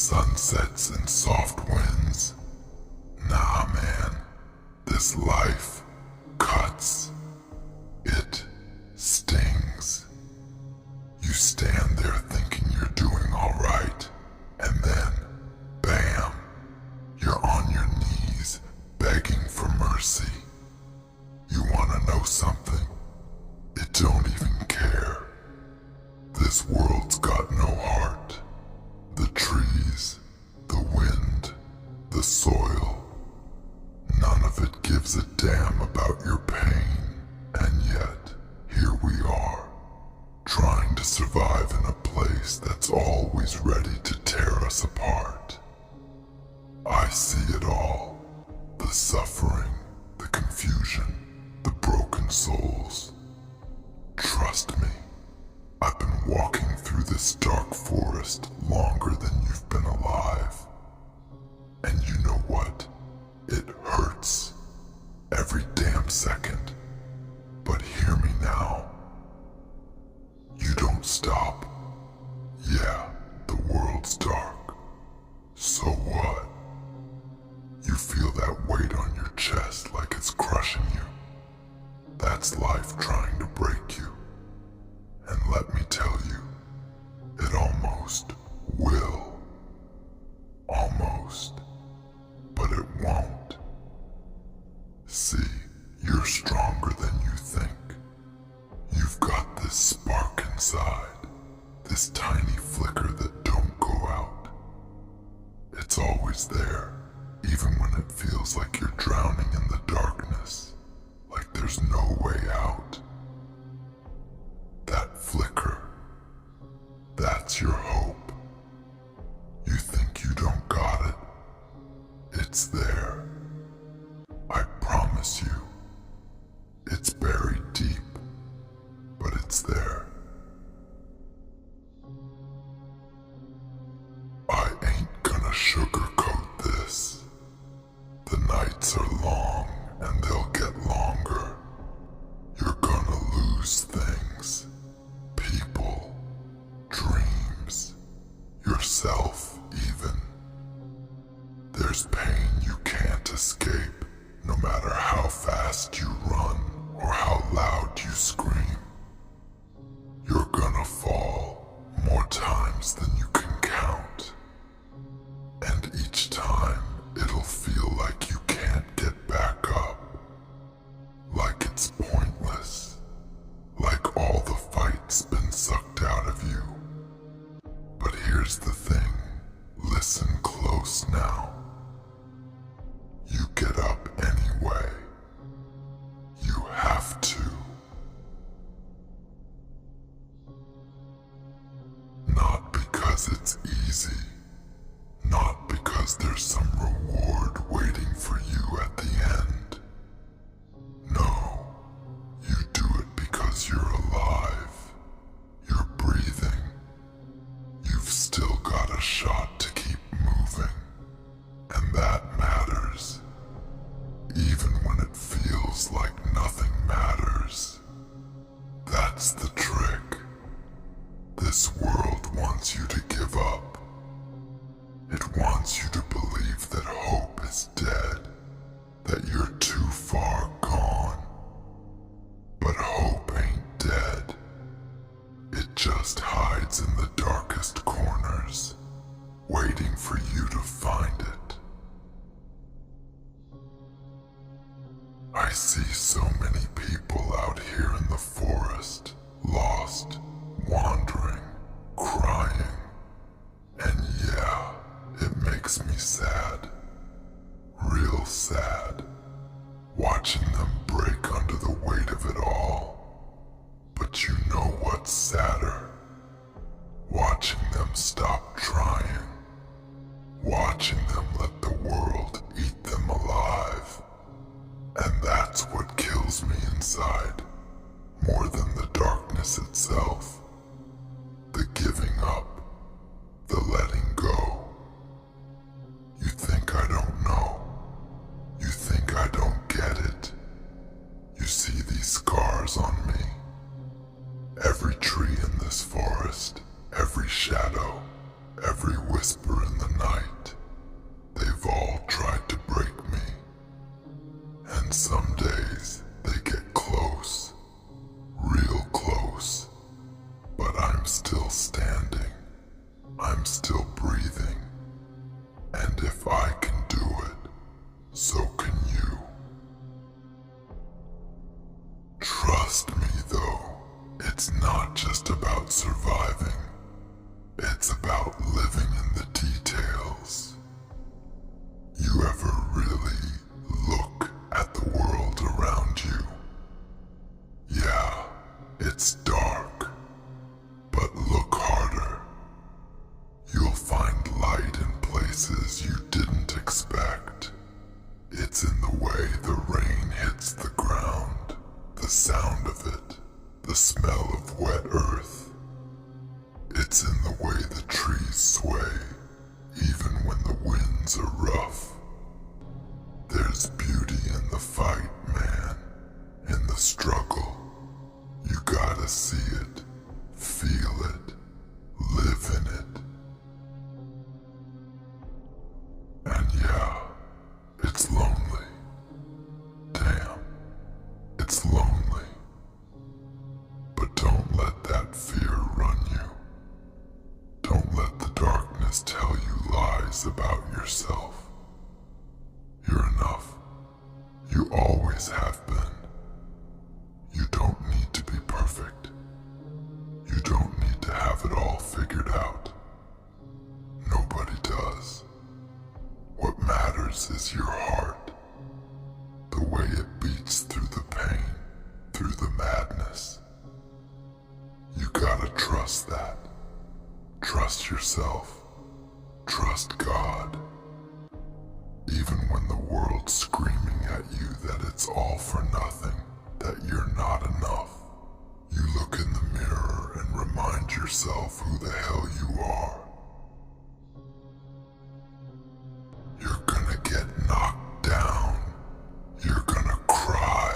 sunsets and soft winds. Nah, man, this life cuts. It stings. You stand there thinking you're doing alright, and then, bam, you're on your knees begging for mercy. You wanna know something? It don't even care. This world's got no heart. The trees, the wind, the soil, none of it gives a damn about your pain. And yet, here we are, trying to survive in a place that's always ready to tear us apart. I see it all. The suffering, the confusion, the broken souls. Trust me, I've been walking through this dark forest longer than you've been alive. And you know what? It hurts. Every damn second. But hear me now. You don't stop. Yeah, the world's dark. So what? You feel that weight on your chest like it's crushing you. That's life trying to break you. And let me tell you, it almost will. Almost. But it won't. See, you're stronger than you think. You've got this spark inside, this tiny flicker that don't go out. It's always there, even when it feels like you're drowning in the darkness, like there's no way out. That flicker, that's your hope. You think you don't got it? It's there. I promise you. It's buried deep, but it's there. I ain't gonna sugarcoat this. The nights are long and they'll get longer. You're gonna lose things. People, dreams, yourself even. There's pain you can't escape, no matter how fast you run or how loud you scream. You're gonna fall more times than you can count. And each time it'll feel like you can't get back up. Like it's pointless. Like all the fight's been sucked out of you. But here's the thing, listen close now. You get up anyway. You have to. Not because it's easy. Not because there's some reward waiting for you at the end. No, you do it because you're alive. You're breathing. You've still got a shot to keep moving. And that matters. Even when it feels like nothing matters. That's the trick. This world wants you to give up. It wants you to believe that hope is dead, that you're too far gone. But hope ain't dead. It just hides in the darkest corners, waiting for you to find it. I see so many people out here in the forest, lost, wandering, crying. And yeah, it makes me sad. Real sad. Watching them break under the weight of it all. But you know what's sadder? Watching them stop trying. Watching them let the world eat them alive. And that's what kills me inside, more than the darkness itself. The giving up, the letting go. You think I don't know. You think I don't get it. You see these scars on me. Every tree in this forest, every shadow, every whisper in the night. And some days they get close, real close, but I'm still standing, I'm still breathing, and if I can do it, so can you. Trust me though, it's not just about surviving, it's about living in the details. You ever really look at the world around you? Yeah, it's dark, but look harder. You'll find light in places you didn't expect. It's in the way the rain hits the ground, the sound of it, the smell of wet earth. It's in the way the trees sway, even when the winds are rough. There's beauty in the fight, man, in the struggle. You gotta see it, feel it, live in it. And yeah, it's lonely. Damn, it's lonely. But don't let that fear run you. Don't let the darkness tell you lies about yourself. You're enough. You always have been. You don't need to be perfect. You don't need to have it all figured out. Nobody does. What matters is your heart. The way it beats through the pain, through the madness. You gotta trust that. Trust yourself. Trust God. Even when the world's screaming at you that it's all for nothing, that you're not enough, you look in the mirror and remind yourself who the hell you are. You're gonna get knocked down, you're gonna cry,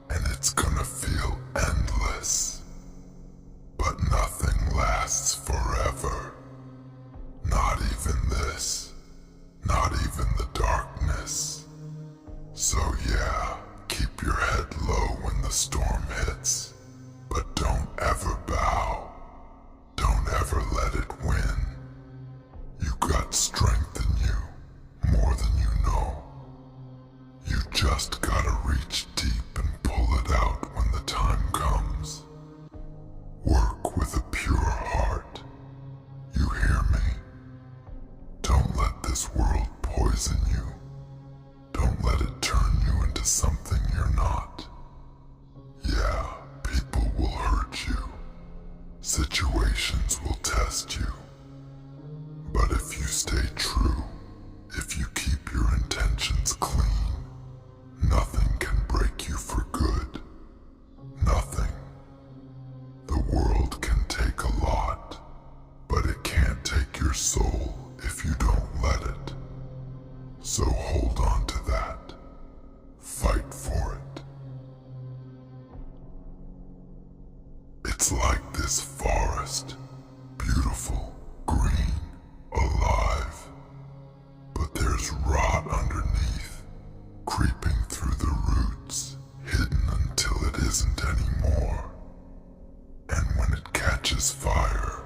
and it's gonna feel endless. But nothing lasts forever. Not even this. Not even the darkness. So yeah, keep your head low when the storm hits, but don't ever bow. Don't ever let it win. You got strength in you, more than you know. You just gotta reach deep and pull it out when the time comes. Work with a pure heart. You hear me? Don't let this world poison you. Don't let it turn you into something you're not. Yeah, people will hurt you. Situations will test you. But if you stay true, if you keep your intentions clean, nothing can break you for good. Nothing. The world can take a lot, but it can't take your soul if you don't let it. So hold on to that. Fight for it. It's like this forest, beautiful, green, alive. But there's rot underneath, creeping through the roots, hidden until it isn't anymore. And when it catches fire,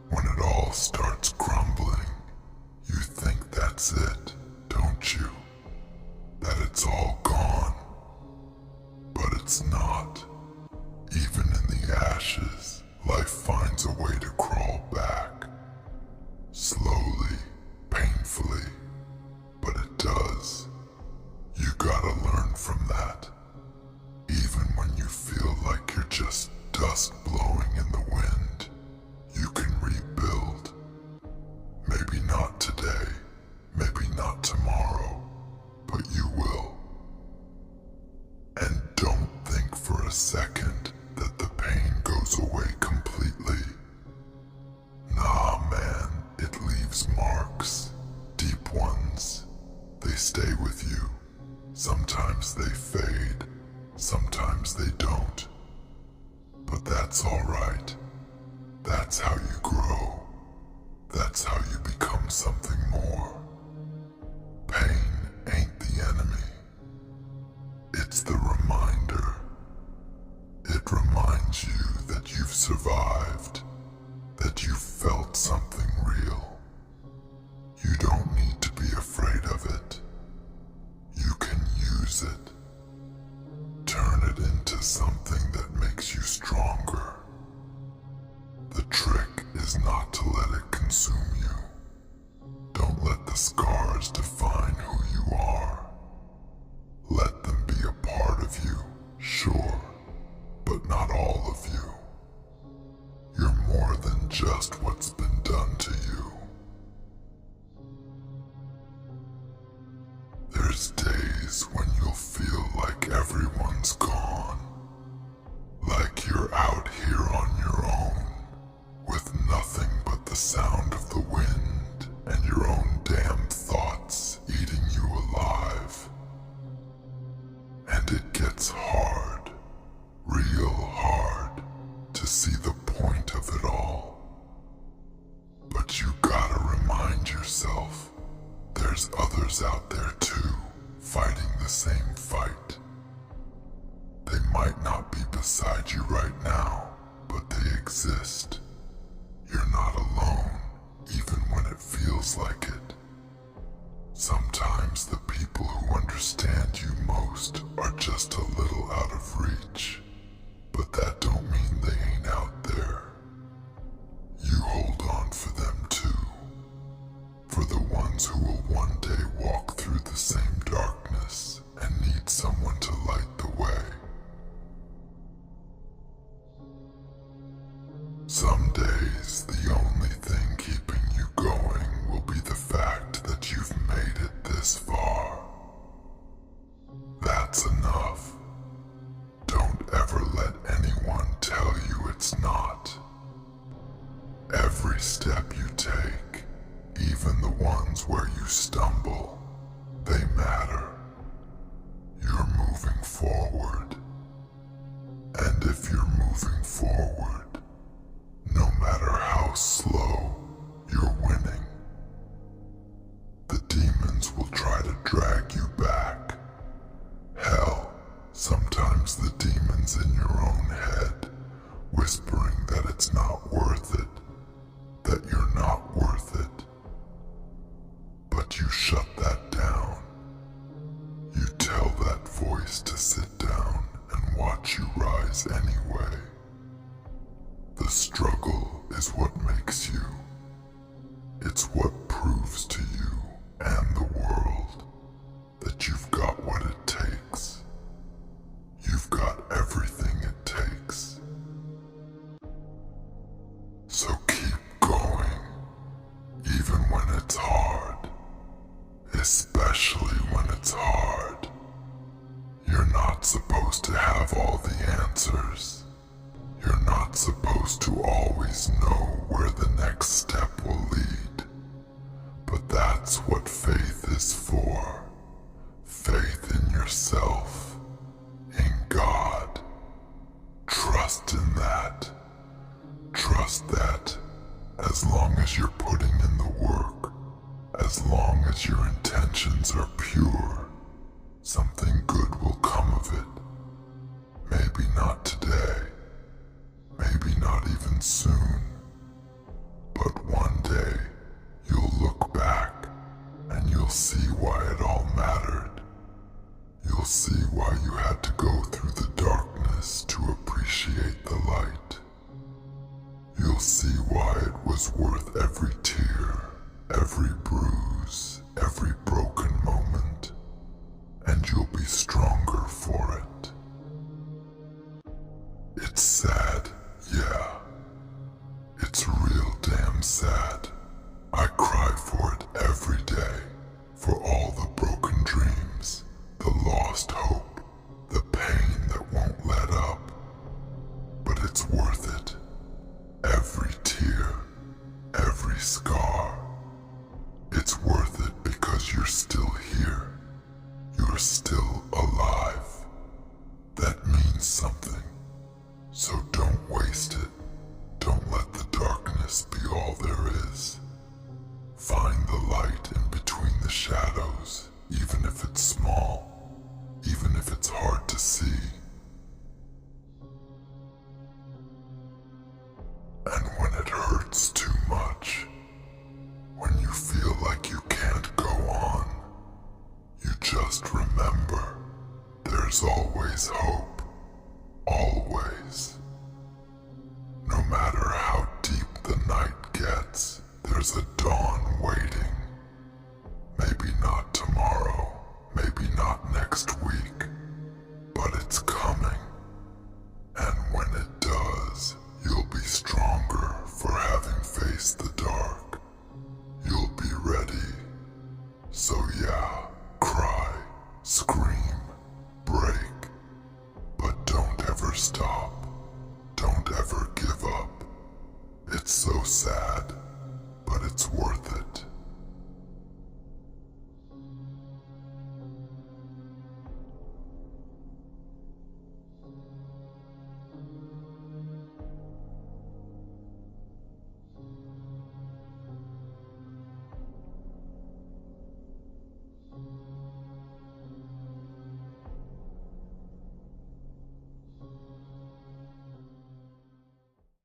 when it all starts crumbling, you think that's it, don't you? That it's all gone. But it's not. Even in the ashes, life finds a way to crawl back. Slowly, painfully, but it does. You gotta learn from that. Even when you feel like you're just dust blowing in the wind, you can rebuild. Maybe not today, maybe not tomorrow, but you will. And don't think for a second that the pain goes away completely. Nah, man, it leaves marks, deep ones. They stay with you. Sometimes they fade, sometimes they don't. But that's all right. That's how you grow. That's how you become something more. Pain ain't the enemy. survived, that you felt something real. You don't need to be afraid of it. You can use it. Turn it into something that makes you stronger. The trick is not to let it consume you. Don't let the scars define who you are. Let them be a part of you, sure, but not all of you. You're more than just what's been done to you. There's days when you'll feel like everyone's gone, like you're out here on your own, with nothing but the sound of the wind and your own damn thoughts eating you alive. And it gets hard, real hard, to see the point of it all. But you gotta remind yourself, there's others out there too, fighting the same fight. They might not be beside you right now, but they exist. You're not alone, even when it feels like it. Sometimes the people who understand you most are just a little out of reach, but that don't mean they ain't out there. You hold on for them too, for the ones who will one day walk through the same darkness and need someone to light the way. Some days, the only thing keeping you going will be the fact that you've made it this far. That's enough. Don't ever let anyone tell you it's not. Every step you take, even the ones where you stumble, they matter. You're moving forward. And if you're moving forward, no matter how slow, you're winning. The demons will try to drag you back. Hell, sometimes the demons in your own head, whispering that it's not worth it, that you're not worth it. But you shut that down. You tell that voice to sit down and watch you rise anyway. The struggle is what makes you. It's what proves to you and the world that you've got what it takes. You've got everything it takes. So keep going, even when it's hard, especially when it's hard. You're not supposed to have all the answers. You're not supposed to always know where the next step will lead. But that's what faith is for. Faith in yourself, in God. Trust in that. Trust that as long as you're putting in the work, as long as your intentions are pure, something good will come of it. Maybe not today. Maybe not even soon, but one day you'll look back and you'll see why it all mattered. You'll see why you had to go through the darkness to appreciate the light. You'll see why it was worth every tear, every bruise, every broken moment, and you'll be stronger for it. It's sad. Yeah, it's real damn sad. I cry for it every day, for all the broken dreams, the lost hope, the pain that won't let up. But it's worth it. Every tear, every scar. It's worth it because you're still here. You're still alive. That means something. So don't waste it. Don't let the darkness be all there is. Find the light in between the shadows, even if it's small, even if it's hard to see. There's always hope, always. No matter how deep the night gets, there's a dawn waiting. Maybe not tomorrow, maybe not next week, but it's coming. And when it does, you'll be stronger for having faced the dark. You'll be ready. So yeah, cry, scream, break, but don't ever stop. Don't ever give up. It's so sad, but it's worth